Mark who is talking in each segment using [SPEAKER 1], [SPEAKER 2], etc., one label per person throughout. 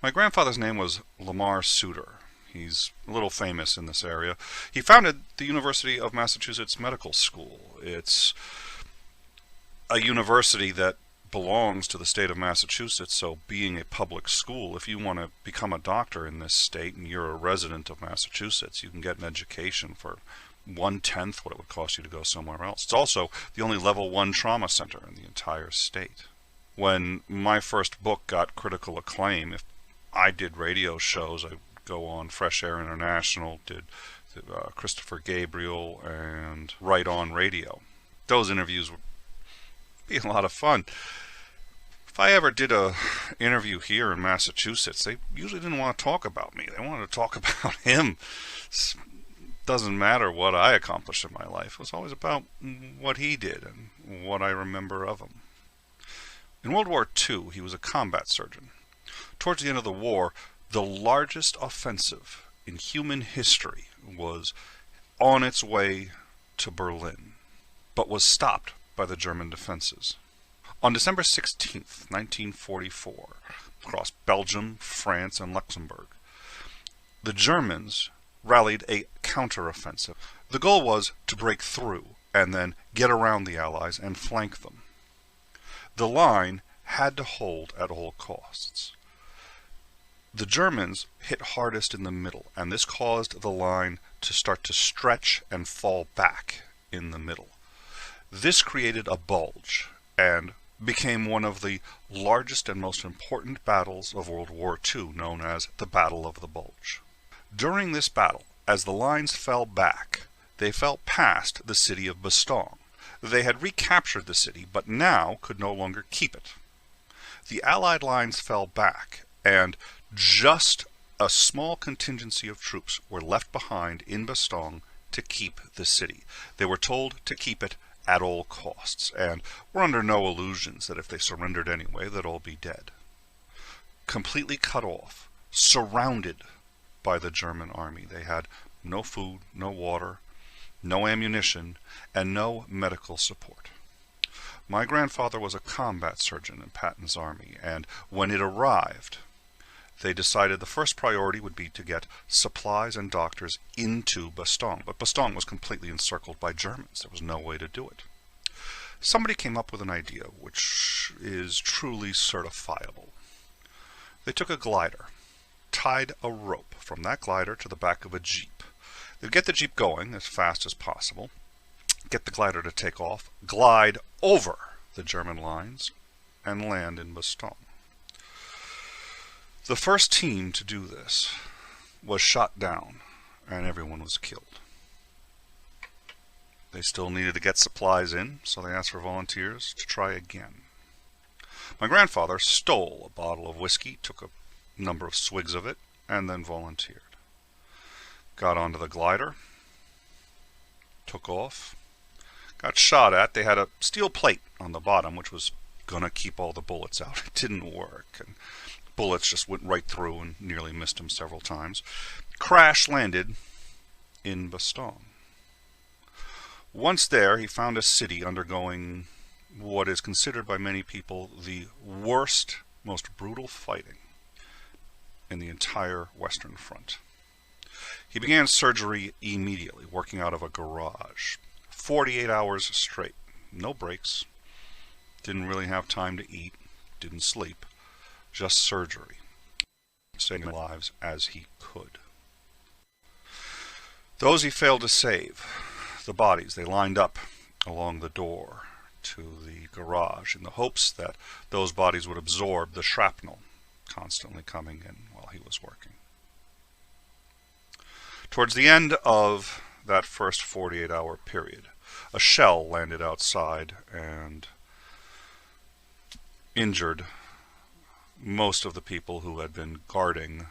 [SPEAKER 1] My grandfather's name was Lamar Soutter. He's a little famous in this area. He founded the University of Massachusetts Medical School. It's a university that belongs to the state of Massachusetts, so being a public school, if you want to become a doctor in this state and you're a resident of Massachusetts, you can get an education for 1/10 what it would cost you to go somewhere else. It's also the only level 1 trauma center in the entire state. When my first book got critical acclaim, if I did radio shows, I'd go on Fresh Air International, did Christopher Gabriel, and Right On Radio. Those interviews would be a lot of fun. If I ever did a interview here in Massachusetts, they usually didn't want to talk about me. They wanted to talk about him. It doesn't matter what I accomplished in my life. It was always about what he did and what I remember of him. In World War II, he was a combat surgeon. Towards the end of the war, the largest offensive in human history was on its way to Berlin, but was stopped by the German defenses. On December 16th, 1944, across Belgium, France, and Luxembourg, the Germans rallied a counteroffensive. The goal was to break through and then get around the Allies and flank them. The line had to hold at all costs. The Germans hit hardest in the middle, and this caused the line to start to stretch and fall back in the middle. This created a bulge and became one of the largest and most important battles of World War II, known as the Battle of the Bulge. During this battle, as the lines fell back, they fell past the city of Bastogne. They had recaptured the city, but now could no longer keep it. The Allied lines fell back, and just a small contingency of troops were left behind in Bastogne to keep the city. They were told to keep it at all costs, and were under no illusions that if they surrendered anyway, they'd all be dead. Completely cut off, surrounded by the German army. They had no food, no water, no ammunition, and no medical support. My grandfather was a combat surgeon in Patton's army, and when it arrived, they decided the first priority would be to get supplies and doctors into Bastogne. But Bastogne was completely encircled by Germans. There was no way to do it. Somebody came up with an idea which is truly certifiable. They took a glider, tied a rope from that glider to the back of a jeep. They'd get the jeep going as fast as possible, get the glider to take off, glide over the German lines, and land in Bastogne. The first team to do this was shot down, and everyone was killed. They still needed to get supplies in, so they asked for volunteers to try again. My grandfather stole a bottle of whiskey, took a number of swigs of it, and then volunteered. Got onto the glider, took off, got shot at. They had a steel plate on the bottom, which was going to keep all the bullets out. It didn't work, and bullets just went right through and nearly missed him several times. Crash landed in Bastogne. Once there, he found a city undergoing what is considered by many people the worst, most brutal fighting in the entire Western Front. He began surgery immediately, working out of a garage. 48 hours straight, no breaks, didn't really have time to eat, didn't sleep, just surgery, saving lives as he could. Those he failed to save, the bodies, they lined up along the door to the garage in the hopes that those bodies would absorb the shrapnel constantly coming in while he was working. Towards the end of that first 48-hour period, a shell landed outside and injured most of the people who had been guarding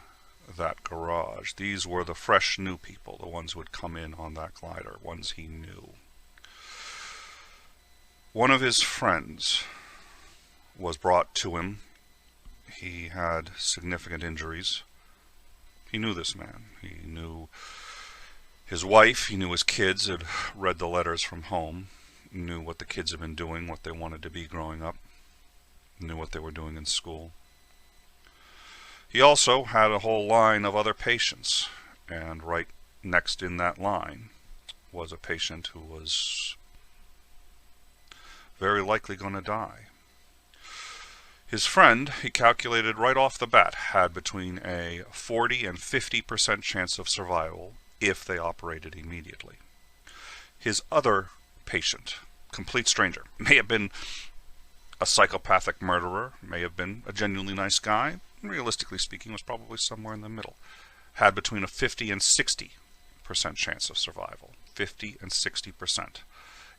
[SPEAKER 1] that garage. These were the fresh new people, the ones who had come in on that glider, ones he knew. One of his friends was brought to him. He had significant injuries. He knew this man. He knew his wife, he knew his kids, had read the letters from home, knew what the kids had been doing, what they wanted to be growing up, knew what they were doing in school. He also had a whole line of other patients, and right next in that line was a patient who was very likely going to die. His friend, he calculated right off the bat, had between a 40 and 50% chance of survival if they operated immediately. His other patient, complete stranger, may have been a psychopathic murderer, may have been a genuinely nice guy, realistically speaking, was probably somewhere in the middle, had between a 50 and 60% chance of survival. 50 and 60%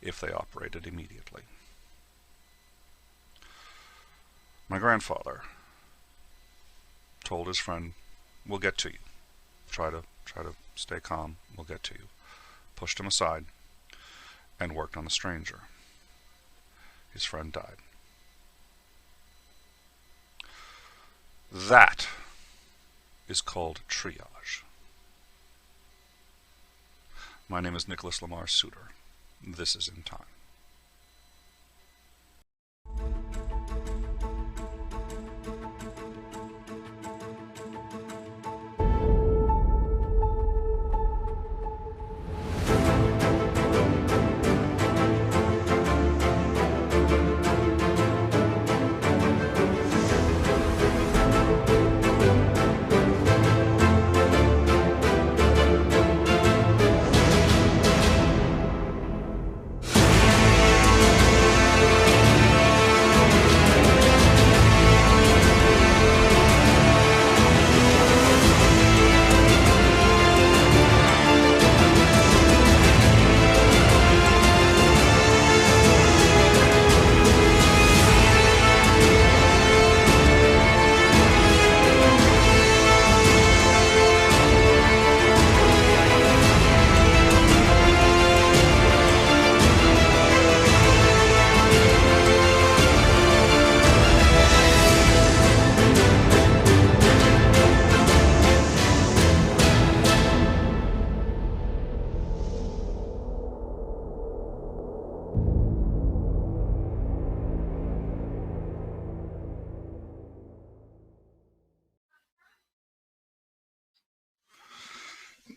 [SPEAKER 1] if they operated immediately. My grandfather told his friend, "We'll get to you. Try to stay calm. We'll get to you." Pushed him aside and worked on the stranger. His friend died. That is called triage. My name is Nicholas Lamar Soutter. This is In Time.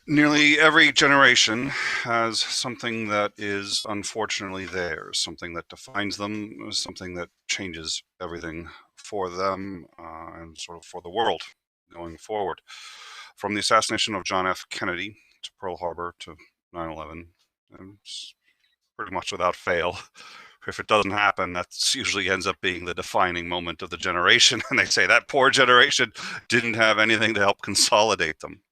[SPEAKER 1] Nearly every generation has something that is unfortunately theirs, something that defines them, something that changes everything for them and sort of for the world going forward. From the assassination of John F. Kennedy to Pearl Harbor to 9/11, and pretty much without fail. If it doesn't happen, that usually ends up being the defining moment of the generation. And they say that poor generation didn't have anything to help consolidate them.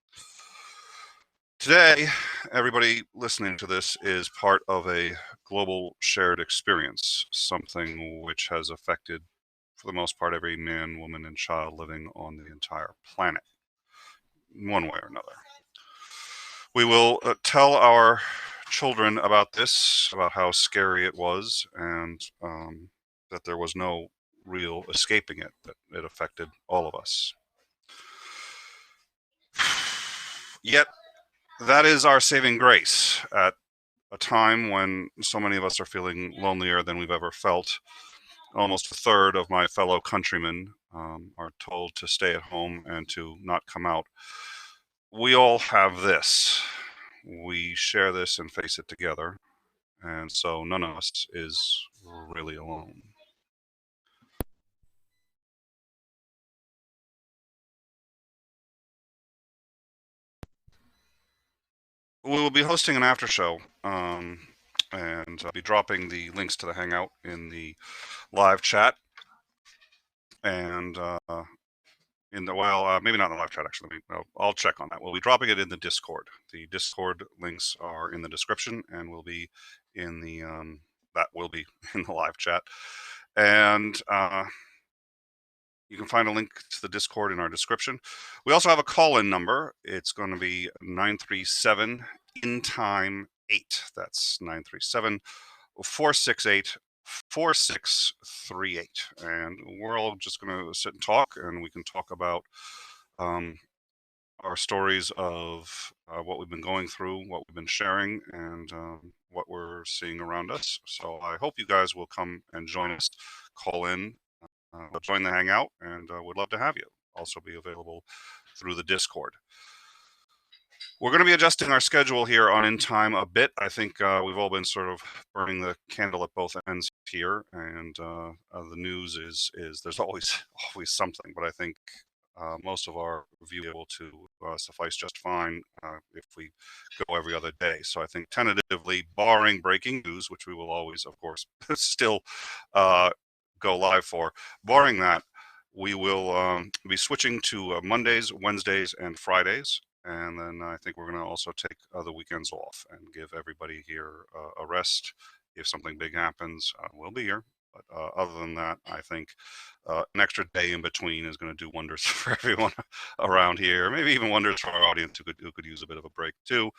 [SPEAKER 1] Today, everybody listening to this is part of a global shared experience, something which has affected, for the most part, every man, woman, and child living on the entire planet, in one way or another. We will tell our children about this, about how scary it was, and that there was no real escaping it, that it affected all of us. Yet, that is our saving grace at a time when so many of us are feeling lonelier than we've ever felt. Almost a third of my fellow countrymen are told to stay at home and to not come out. We all have this. We share this and face it together. And so none of us is really alone. We will be hosting an after show, and I'll be dropping the links to the Hangout in the live chat. And maybe not in the live chat, actually. I'll check on that. We'll be dropping it in the Discord. The Discord links are in the description and will be in the that will be in the live chat. And you can find a link to the Discord in our description. We also have a call-in number. It's going to be 937 in time 8. That's 937 468 4638. And we're all just going to sit and talk, and we can talk about our stories of what we've been going through, what we've been sharing, and what we're seeing around us. So I hope you guys will come and join us, call in, join the Hangout, and would love to have you. also be available through the Discord. We're going to be adjusting our schedule here on In Time a bit. I think we've all been sort of burning the candle at both ends here, and the news is there's always something. But I think most of our view will be able to suffice just fine if we go every other day. So I think tentatively, barring breaking news, which we will always, of course, still go live for, barring that, we will be switching to Mondays, Wednesdays, and Fridays. And then I think we're going to also take the weekends off and give everybody here a rest. If something big happens, we'll be here. But other than that, I think an extra day in between is going to do wonders for everyone around here. Maybe even wonders for our audience who could use a bit of a break too.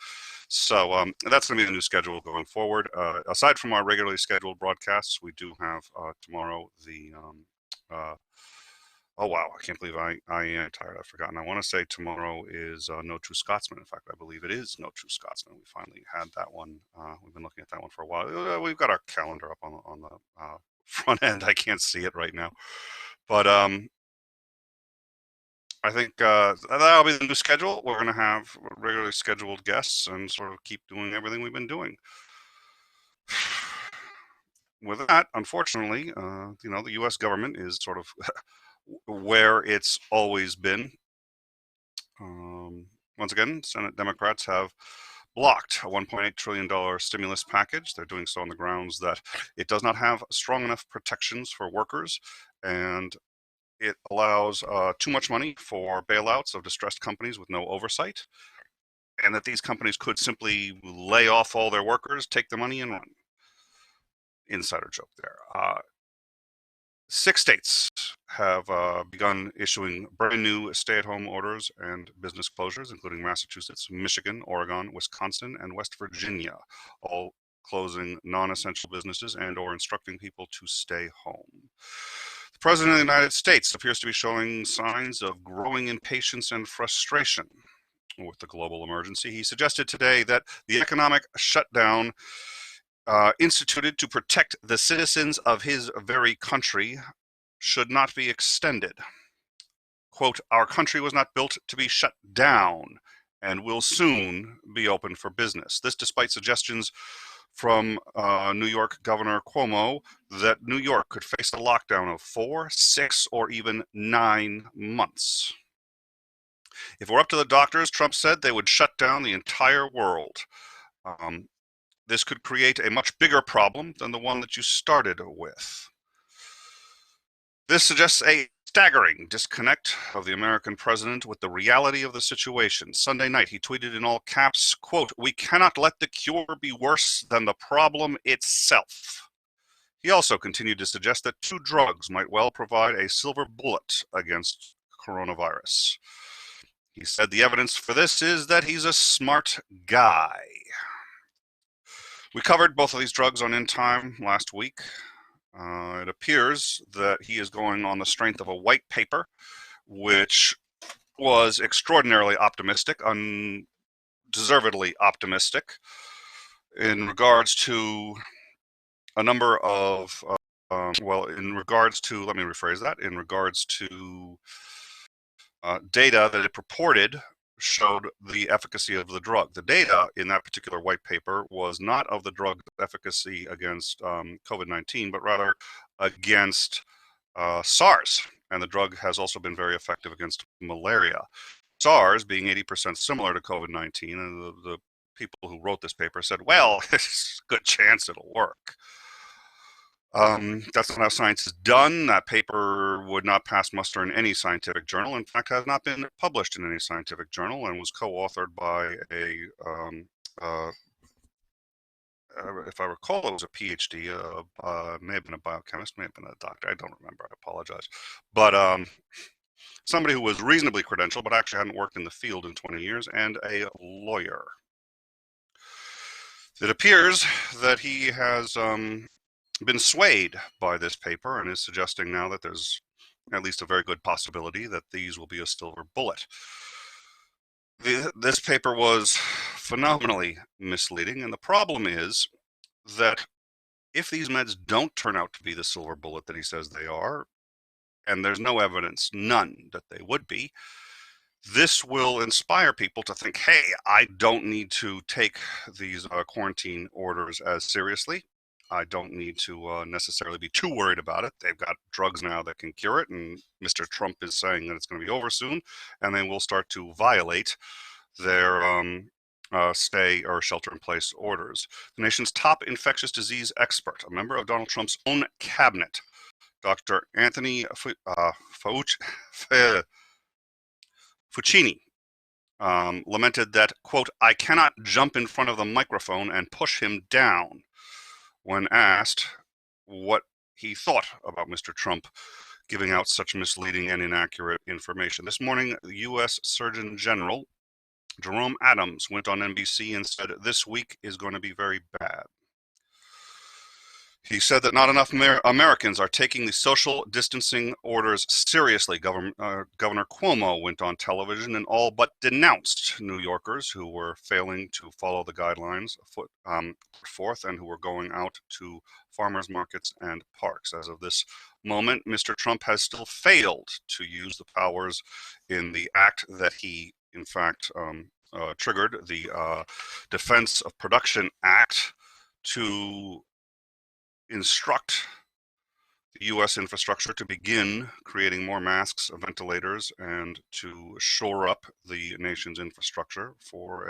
[SPEAKER 1] So that's going to be the new schedule going forward. Aside from our regularly scheduled broadcasts, we do have tomorrow the oh wow, I can't believe I am tired. I've forgotten. I want to say tomorrow is No True Scotsman. In fact, I believe it is No True Scotsman. We finally had that one. We've been looking at that one for a while. We've got our calendar up on the front end. I can't see it right now, but I think that'll be the new schedule. We're going to have regularly scheduled guests and sort of keep doing everything we've been doing. With that, unfortunately, the U.S. government is sort of where it's always been. Once again, Senate Democrats have blocked a $1.8 trillion stimulus package. They're doing so on the grounds that it does not have strong enough protections for workers, and it allows too much money for bailouts of distressed companies with no oversight, and that these companies could simply lay off all their workers, take the money, and run. Insider joke there. 6 states have begun issuing brand new stay-at-home orders and business closures, including Massachusetts, Michigan, Oregon, Wisconsin, and West Virginia, all closing non-essential businesses and or instructing people to stay home. The President of the United States appears to be showing signs of growing impatience and frustration with the global emergency. He suggested today that the economic shutdown instituted to protect the citizens of his very country should not be extended. Quote, our country was not built to be shut down and will soon be open for business. This despite suggestions from New York Governor Cuomo that New York could face a lockdown of 4, 6, or even 9 months. If it were up to the doctors, Trump said they would shut down the entire world. This could create a much bigger problem than the one that you started with. This suggests a staggering disconnect of the American president with the reality of the situation. Sunday night, he tweeted in all caps, quote, we cannot let the cure be worse than the problem itself. He also continued to suggest that 2 drugs might well provide a silver bullet against coronavirus. He said the evidence for this is that he's a smart guy. We covered both of these drugs on In Time last week. It appears that he is going on the strength of a white paper, which was extraordinarily optimistic, undeservedly optimistic, in regards to a number of, let me rephrase that, in regards to data that it purported showed the efficacy of the drug. The data in that particular white paper was not of the drug efficacy against COVID-19, but rather against SARS. And the drug has also been very effective against malaria. SARS being 80% similar to COVID-19, and the people who wrote this paper said, well, there's a good chance it'll work. That's not how science is done. That paper would not pass muster in any scientific journal. In fact, has not been published in any scientific journal, and was co-authored by if I recall, it was a PhD, may have been a biochemist, may have been a doctor. I don't remember. I apologize. But somebody who was reasonably credentialed, but actually hadn't worked in the field in 20 years, and a lawyer. It appears that he has been swayed by this paper and is suggesting now that there's at least a very good possibility that these will be a silver bullet. This paper was phenomenally misleading, and the problem is that if these meds don't turn out to be the silver bullet that he says they are, and there's no evidence, none, that they would be, this will inspire people to think, hey, I don't need to take these quarantine orders as seriously. I don't need to necessarily be too worried about it. They've got drugs now that can cure it, and Mr. Trump is saying that it's going to be over soon, and they will start to violate their stay or shelter-in-place orders. The nation's top infectious disease expert, a member of Donald Trump's own cabinet, Dr. Anthony Fauci, lamented that, quote, I cannot jump in front of the microphone and push him down when asked what he thought about Mr. Trump giving out such misleading and inaccurate information. This morning, the U.S. Surgeon General Jerome Adams went on NBC and said this week is going to be very bad. He said that not enough Americans are taking the social distancing orders seriously. Governor Cuomo went on television and all but denounced New Yorkers who were failing to follow the guidelines put forth and who were going out to farmers markets and parks. As of this moment, Mr. Trump has still failed to use the powers in the act that he, in fact, triggered, the Defense of Production Act, to instruct the U.S. infrastructure to begin creating more masks, ventilators, and to shore up the nation's infrastructure for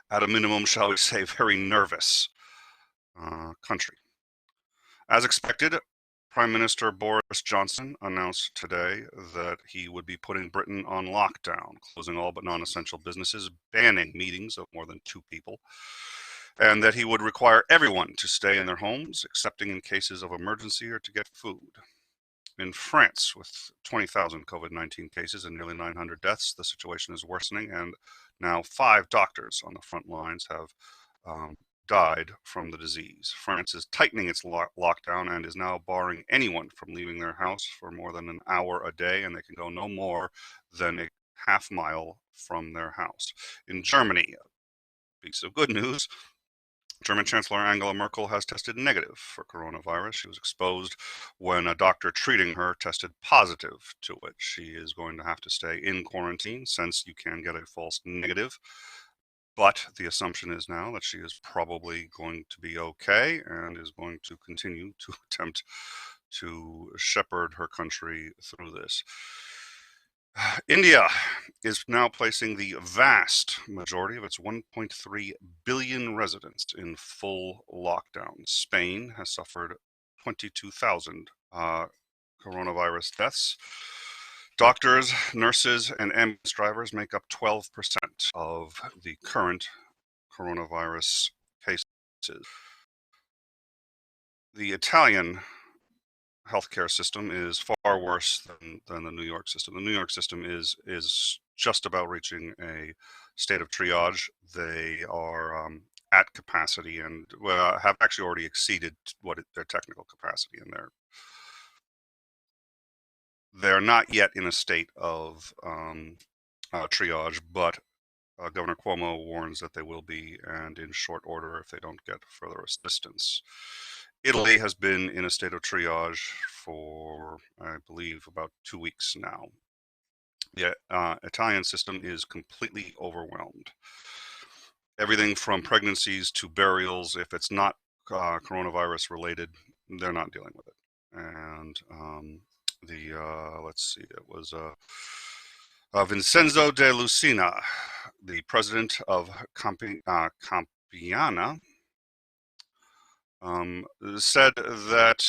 [SPEAKER 1] at a minimum, shall we say, very nervous country. As expected, Prime Minister Boris Johnson announced today that he would be putting Britain on lockdown, closing all but non-essential businesses, banning meetings of more than 2 people, and that he would require everyone to stay in their homes, excepting in cases of emergency or to get food. In France, with 20,000 COVID-19 cases and nearly 900 deaths, the situation is worsening, and now 5 doctors on the front lines have died from the disease. France is tightening its lockdown and is now barring anyone from leaving their house for more than an hour a day, and they can go no more than a half mile from their house. In Germany, a piece of good news, German Chancellor Angela Merkel has tested negative for coronavirus. She was exposed when a doctor treating her tested positive to it. She is going to have to stay in quarantine since you can get a false negative. But the assumption is now that she is probably going to be okay and is going to continue to attempt to shepherd her country through this. India is now placing the vast majority of its 1.3 billion residents in full lockdown. Spain has suffered 22,000 coronavirus deaths. Doctors, nurses, and ambulance drivers make up 12% of the current coronavirus cases. The Italian healthcare system is far worse than the New York system. The New York system is just about reaching a state of triage. They are at capacity and have actually already exceeded their technical capacity, and they're not yet in a state of triage, but Governor Cuomo warns that they will be, and in short order if they don't get further assistance. Italy has been in a state of triage for, I believe, about 2 weeks now. The Italian system is completely overwhelmed. Everything from pregnancies to burials, if it's not coronavirus related, they're not dealing with it. And let's see, it was Vincenzo de Lucina, the president of Campiana, said that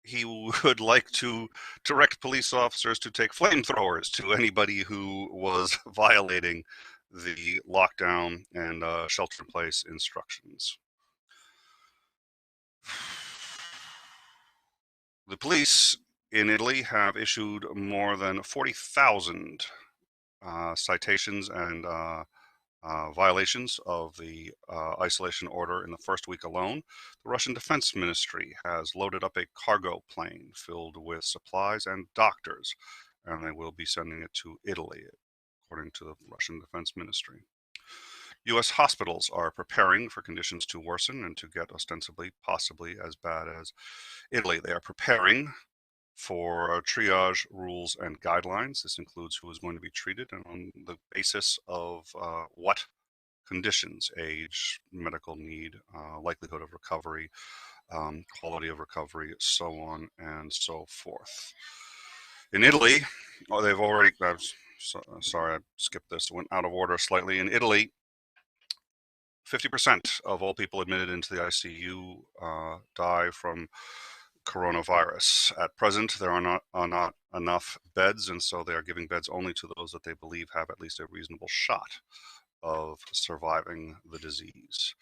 [SPEAKER 1] he would like to direct police officers to take flamethrowers to anybody who was violating the lockdown and shelter-in-place instructions. The police in Italy have issued more than 40,000 citations and violations of the isolation order in the first week alone. The Russian Defense Ministry has loaded up a cargo plane filled with supplies and doctors, and they will be sending it to Italy, according to the Russian Defense Ministry. U.S. hospitals are preparing for conditions to worsen and to get ostensibly, possibly as bad as Italy. They are preparing for triage rules and guidelines. This includes who is going to be treated and on the basis of what conditions: age, medical need, likelihood of recovery, quality of recovery, so on and so forth. In Italy, they've already, sorry, I skipped this, went out of order slightly. In Italy, 50% of all people admitted into the ICU die from coronavirus. At present, there are not enough beds, and so they are giving beds only to those that they believe have at least a reasonable shot of surviving the disease.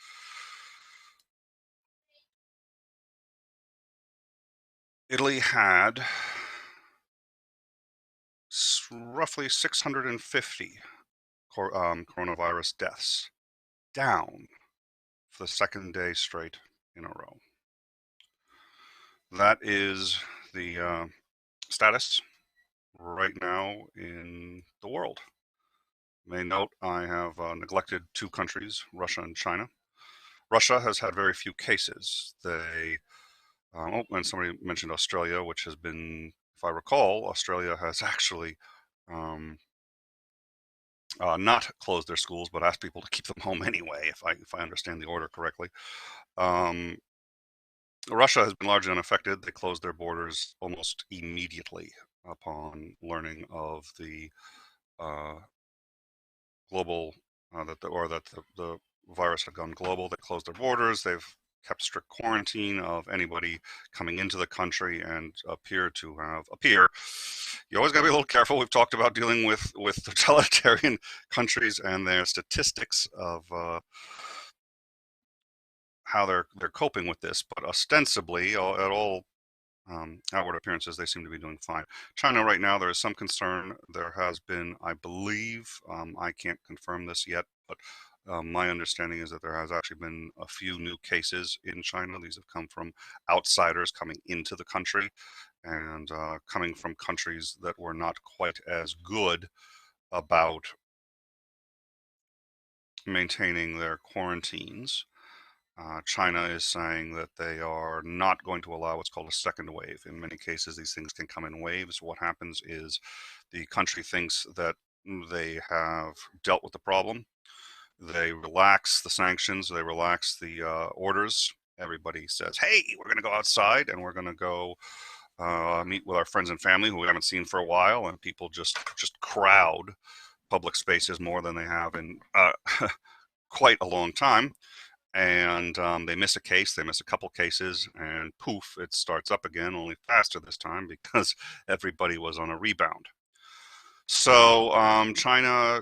[SPEAKER 1] Italy had roughly 650 coronavirus deaths, down for the second day straight in a row. That is the status right now in the world. May note I have neglected two countries, Russia and China. Russia has had very few cases. And somebody mentioned Australia, which has been, if I recall, Australia has actually not closed their schools, but asked people to keep them home anyway, if I understand the order correctly. Russia has been largely unaffected. They closed their borders almost immediately upon learning of the global that the virus had gone global. They closed their borders. They've kept strict quarantine of anybody coming into the country and appear. You always got to be a little careful. We've talked about dealing with totalitarian countries and their statistics of how they're coping with this, but ostensibly, at all outward appearances, they seem to be doing fine. China right now, there is some concern. There has been, I believe, I can't confirm this yet, but my understanding is that there has actually been a few new cases in China. These have come from outsiders coming into the country and coming from countries that were not quite as good about maintaining their quarantines. China is saying that they are not going to allow what's called a second wave. In many cases, these things can come in waves. What happens is the country thinks that they have dealt with the problem. They relax the sanctions, they relax the orders. Everybody says, hey, we're going to go outside and we're going to go meet with our friends and family who we haven't seen for a while, and people just crowd public spaces more than they have in quite a long time. And they miss a case, they miss a couple cases, and poof, it starts up again, only faster this time because everybody was on a rebound. So China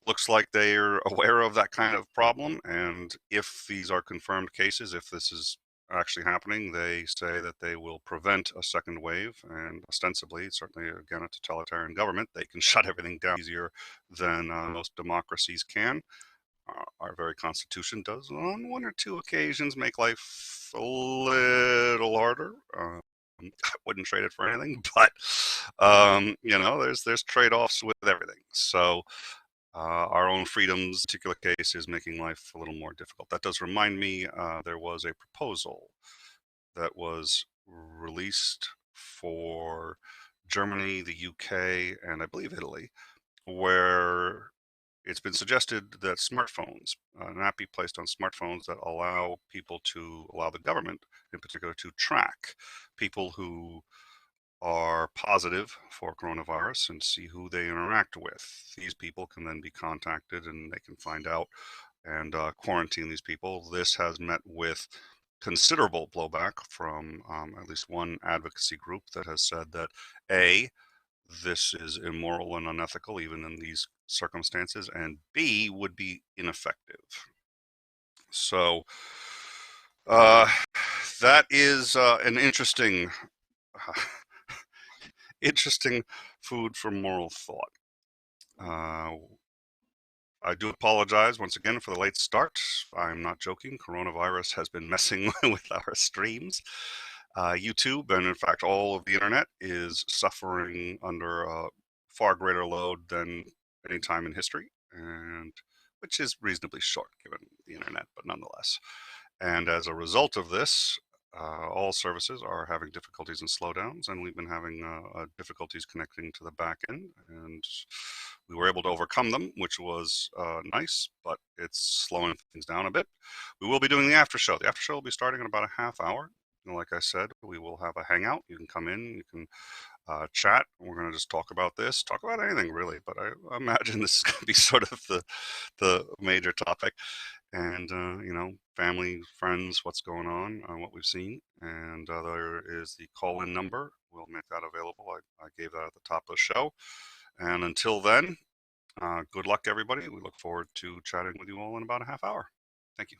[SPEAKER 1] looks like they're aware of that kind of problem, and if these are confirmed cases, if this is actually happening, they say that they will prevent a second wave, and ostensibly, certainly again, a totalitarian government, they can shut everything down easier than most democracies can. Our very Constitution does, on one or two occasions, make life a little harder. I wouldn't trade it for anything, but there's trade-offs with everything. So our own freedoms, in particular case, is making life a little more difficult. That does remind me, there was a proposal that was released for Germany, the UK, and I believe Italy, where it's been suggested that smartphones, an app be placed on smartphones that allow the government in particular, to track people who are positive for coronavirus and see who they interact with. These people can then be contacted and they can find out and quarantine these people. This has met with considerable blowback from at least one advocacy group that has said that this is immoral and unethical even in these circumstances, and B, would be ineffective. So that is an interesting food for moral thought. I do apologize once again for the late start. I'm not joking. Coronavirus has been messing with our streams. YouTube, and in fact all of the internet, is suffering under a far greater load than any time in history. And which is reasonably short given the internet, but nonetheless. And as a result of this, all services are having difficulties and slowdowns, and we've been having difficulties connecting to the back end, and we were able to overcome them, which was nice, but it's slowing things down a bit. We will be doing the after show. The after show will be starting in about a half hour. And like I said, we will have a hangout. You can come in, you can chat. We're going to just talk about this, talk about anything really, but I imagine this is going to be sort of the major topic. And family, friends, what's going on, what we've seen. And there is the call-in number. We'll make that available. I gave that at the top of the show. And until then, good luck, everybody. We look forward to chatting with you all in about a half hour. Thank you.